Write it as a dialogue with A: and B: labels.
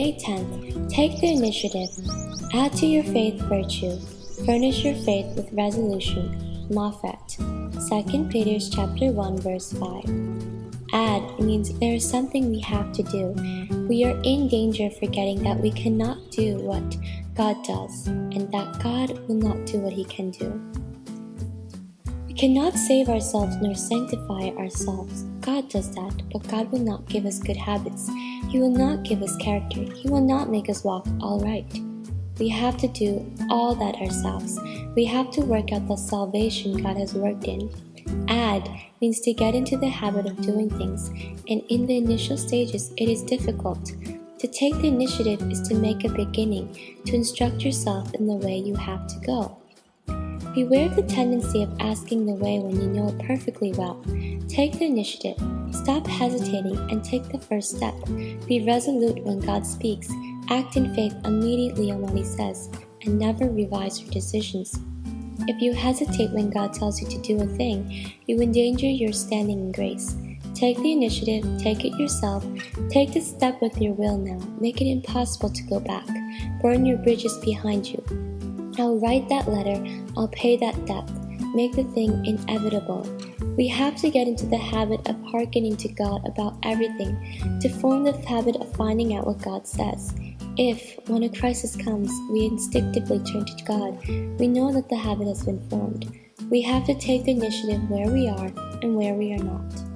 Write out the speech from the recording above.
A: May 10th, take the initiative. Add to your faith virtue. Furnish your faith with resolution. Moffat. 2 Peter chapter 1 verse 5. Add means there is something we have to do. We are in danger of forgetting that we cannot do what God does, and that God will not do what He can do. We cannot save ourselves nor sanctify ourselves. God does that, but God will not give us good habits. He will not give us character. He will not make us walk all right. We have to do all that ourselves. We have to work out the salvation God has worked in. Add means to get into the habit of doing things, and in the initial stages it is difficult. To take the initiative is to make a beginning, to instruct yourself in the way you have to go. Beware of the tendency of asking the way when you know it perfectly well. Take the initiative. Stop hesitating and take the first step. Be resolute when God speaks. Act in faith immediately on what He says, and never revise your decisions. If you hesitate when God tells you to do a thing, you endanger your standing in grace. Take the initiative, take it yourself, take the step with your will now, make it impossible to go back. Burn your bridges behind you. I'll write that letter, I'll pay that debt, make the thing inevitable. We have to get into the habit of hearkening to God about everything, to form the habit of finding out what God says. If, when a crisis comes, we instinctively turn to God, we know that the habit has been formed. We have to take the initiative where we are and where we are not.